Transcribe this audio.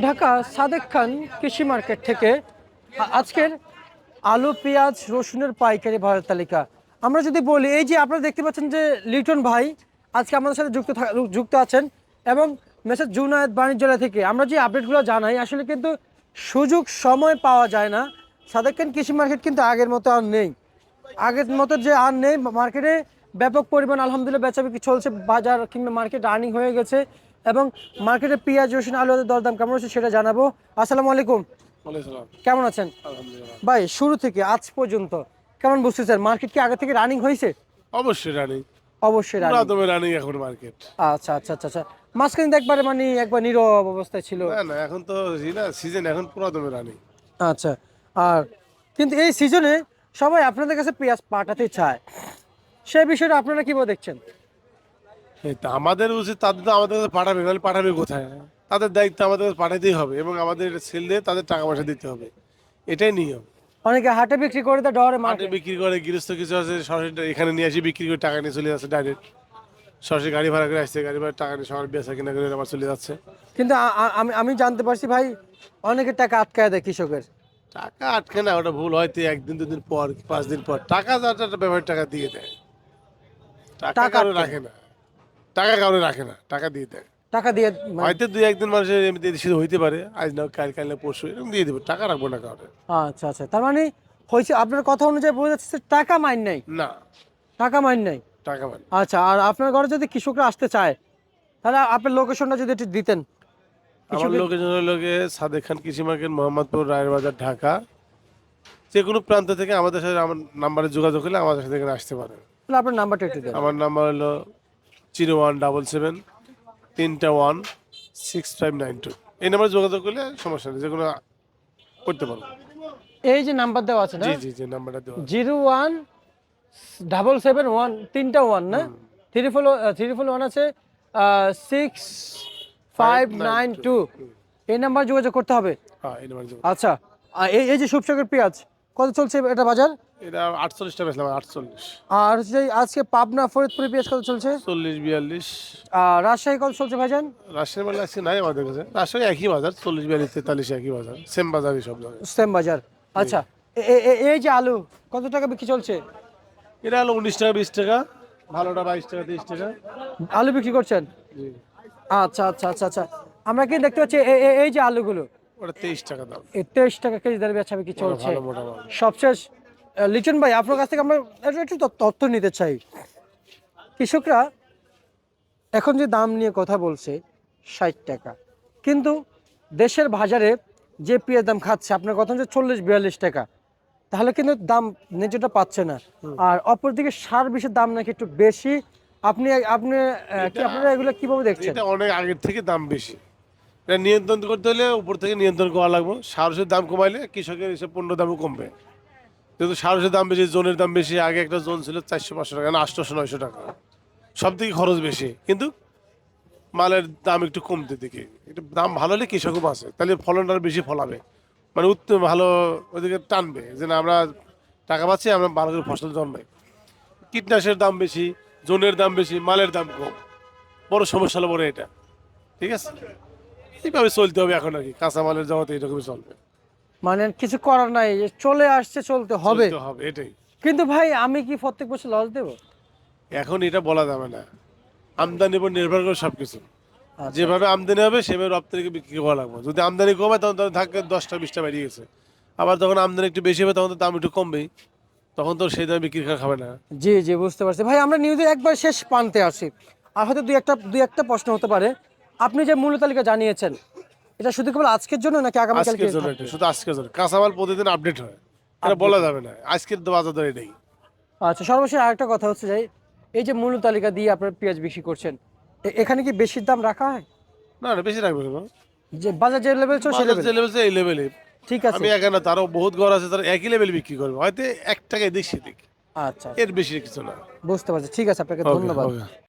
ঢাকা সাদেক খান কৃষি মার্কেট থেকে আজকের আলু পেঁয়াজ রসুনের পাইকারি ভাড়ার তালিকা। আমরা যদি বলি, এই যে আপনারা দেখতে পাচ্ছেন যে লিটন ভাই আজকে আমাদের সাথে যুক্ত আছেন এবং মেসেজ জুনায়েদ বাণিজ্যালয় থেকে আমরা যে আপডেটগুলো জানাই, আসলে কিন্তু সুযোগ সময় পাওয়া যায় না। সাদেক খান কৃষি মার্কেট কিন্তু আগের মতো আর নেই, আগের মতো যে আর নেই। মার্কেটে ব্যাপক পরিমাণ আলহামদুলিল্লাহ বেচাবিক্রি চলছে, বাজার কিংবা মার্কেট রানিং হয়ে গেছে এবং মার্কেটে পেঁয়াজ রসুন আলুদের দরদাম কেমন হচ্ছে সেটা জানাবো। আসসালামু আলাইকুম, কেমন আছেন ভাই? শুরু থেকে আজ পর্যন্ত কেমন বুঝতেছেন, মার্কেট কি আগে থেকে রানিং হয়েছে? অবশ্যই রানিং, অবশ্যই রানিং। পুরাদমে রানিং এখন মার্কেট। আচ্ছা আচ্ছা আচ্ছা আচ্ছা, মাঝখানে তো একবারে মানে একবার নীরব অবস্থায় ছিল। না না, এখন তো সিজন এখন পুরাদমে রানিং। আচ্ছা, আর কিন্তু এই সিজনে সবাই আপনাদের কাছে পেঁয়াজ পাঠাতে চায়, সেই বিষয়টা আপনারা কিভাবে দেখছেন? এই তো আমাদের উচিত, তাদের তো আমাদের কাছে পাঠাবে, নাহলে পাঠাবে কোথায়? তাদের দায়িত্ব আমাদের কাছে পাঠাতেই হবে এবং আমাদের সেল দিয়ে তাদের টাকা পয়সা দিতে হবে, এটাই নিয়ম। অনেকে হাটে বিক্রি করে তো ডরে মাঠে মার্কেট। বিক্রি করে, গৃহস্থ কিছু আছে সরাসরি এখানে নিয়ে আসি বিক্রি করে টাকা নিয়ে চলে যাচ্ছে ডাইরেক্ট। সরাসরি গাড়ি ভাড়া করে আসছে, গাড়ি ভাড়া টাকা নিয়ে সবার বেচা কিনা করে আবার চলে যাচ্ছে। কিন্তু আমি আমি জানতে পারছি ভাই, অনেকের টাকা আটকায় দেয় কৃষকের। টাকা আটকে না, ওটা ভুল হয়তো একদিন দুদিন পর 5 দিন পর টাকা যার ব্যবহার টাকা দিয়ে দেয়। টাকা টাকা কারো আটকে রাখে না, টাকা কারো রাখে না, টাকা দিয়ে দেয়। টাকা দিয়ে হয়তো 2-1 দিন মানুষের এমনিতে শুধু হইতে পারে, আজ না কাল, কাল না পরশু এরকম দিয়ে দেবো, টাকা রাখবো না কাউকে। আচ্ছা আচ্ছা, তার মানে হয়েছে আপনার কথা অনুযায়ী বোঝা যাচ্ছে যে টাকা মাইন নাই। না, টাকা মাইন নাই। টাকা মানে আচ্ছা, আর আপনার ঘরে যদি কৃষকরা আসতে চায়, তাহলে আপনার লোকেশনটা যদি একটু দিতেন। আমার কৃষকের লোকের জন্য লোকে সাদেক খান কৃষি মার্কেট, মোহাম্মদপুর, রায়ের বাজার, ঢাকা। যে কোনো প্রান্ত থেকে আমাদের সাথে আমার নাম্বারে যোগাযোগ করলে আমাদের সাথে এখানে আসতে পারে। তাহলে আপনার নাম্বারটা একটু দেন। আমার নাম্বার হলো 0177-3 1 6592। এই নাম্বারে যোগাযোগ করলে সমস্যা নেই, যে কোনো করতে পারবো। এই যে নাম্বার দেওয়া আছে না, জি জি জি, নাম্বারটা দেওয়া আছে। 01-771 তিনটা ওয়ান না, 341 আছে, 6592, এই নাম্বার যোগাযোগ করতে হবে। হ্যাঁ, এই নাম্বারে যোগাযোগ। আচ্ছা, আর এই যে শুভসাগর পেঁয়াজ কত চলছে এটা বাজার? এটা 48 টাকা বেচলাম, 48। আর হচ্ছে আজকে পাবনা ফরিদপুরে পেঁয়াজ কত চলছে? 40-42। আর রাজশাহী কত চলছে ভাইজান? রাজশাহীর মাল আজকে নাই আমাদের কাছে, রাজশাহী একই বাজার, 40-42-43 একই বাজার, সেম বাজারই সব জায়গায়। সেম বাজার। আচ্ছা, এই যে আলু কত টাকা বিক্রি চলছে? এটা হলো 19 টাকা 20 টাকা, ভালোটা 22 টাকা 23 টাকা। আলু বিক্রি করছেন? জি, আচ্ছা আচ্ছা আচ্ছা আচ্ছা, আমরা কি দেখতে পাচ্ছি এই যে আলুগুলো ওটা 23 টাকা দাম। 23 টাকা কেজি দরে বেচা বিক্রি ওটা চলছে। ভালো মোটা মাল। সবশেষ লিটন ভাই, আপনার কাছ থেকে আমরা একটু তথ্য নিতে চাই। কৃষকরা এখন যে দাম নিয়ে কথা বলছে 60 টাকা, কিন্তু দেশের বাজারে যে পেঁয়াজ দাম খাচ্ছে আপনার কথা যে 40-42 টাকা, তাহলে কিন্তু দাম ন্যায্যটা পাচ্ছে না। আর অপরদিকে সার বিষের দাম নাকি একটু বেশি। আপনি আপনি কি আপনারা এগুলো কিভাবে দেখছেন? এটা অনেক আগের থেকে দাম বেশি, এটা নিয়ন্ত্রণ করতে হলে উপর থেকে নিয়ন্ত্রণ করা লাগবে। সার ওষুধের দাম কমাইলে কৃষকের এসব পণ্য দামও কমবে। যেহেতু সার ওষুধের দাম বেশি, জোনের দাম বেশি। আগে একটা জোন ছিল 400-500 টাকা, না 800-900 টাকা, সব থেকে খরচ বেশি, কিন্তু মালের দাম একটু কমতে দিকে। একটু দাম ভালো হলে কৃষকও বাঁচে, তাহলে ফলনটা আরো বেশি ফলাবে, মানে উত্তম ভালো ওদিকে টানবে, যে না আমরা টাকা পাচ্ছি, আমরা ভালো করে ফসল জন্মাই। কীটনাশকের দাম বেশি, জোনের দাম বেশি, মালের দাম কম, বড় সমস্যা হলো বড় এটা। ঠিক আছে, এইভাবে চলতে হবে এখন আর কি, কাঁচামালের জগতে এরকমই চলবে। মানে কিছু করার নাই, যে চলে আসছে চলতে হবে। চলতে হবে, এটাই। কিন্তু ভাই আমি কি প্রত্যেক বছর লস দেবো? এখন এটা বলা যাবে না, আমদানির উপর নির্ভর করে সবকিছু। আচ্ছা, যেভাবে আমদানি হবে সেভাবে রপ্তানিকে বিক্রি করা লাগবে। যদি আমদানি কমে তখন ধরেন থাকে 10টা 20টা বেরিয়ে গেছে, আবার যখন আমদানি একটু বেশি হবে তখন তো দাম একটু কমবেই, তখন তো সেই দামে বিক্রি করা খাবে না। জি জি, বুঝতে পারছি ভাই। আমরা নিউজে একবার শেষ প্রান্তে আসি, আর হয়তো দুই একটা প্রশ্ন হতে পারে। আপনি যে মূল্য তালিকা জানিয়েছেন, এটা শুধু কেবল আজকের জন্য নাকি আগামীকালকে? আজকের জন্য, এটা শুধু আজকের জন্য। কাঁচামাল প্রতিদিন আপডেট হয়, এটা বলা যাবে না আজকের তো বাজার দর এটাই। আচ্ছা, সর্বশেষ আরেকটা কথা হচ্ছে যে এই যে মূল্য তালিকা দিয়ে আপনার পেঁয়াজ বিক্রি করছেন, এখানে কি বেশি দাম রাখা হয়? না না, বেশি রাখবে কেন? যে বাজার যে লেভেল চলছে সেই বাজার যে level? লেভেল এই লেভেলে। ঠিক আছে। আমি একা না, তারও বহুত ঘর আছে, তারা একই লেভেল বিক্রি করবে, হয়তো 1 টাকা এদিক সেদিক, আচ্ছা, এর বেশি কিছু না। বুঝতে পারছি। ঠিক আছে, আপনাকে ওকে ধন্যবাদ। ওকে।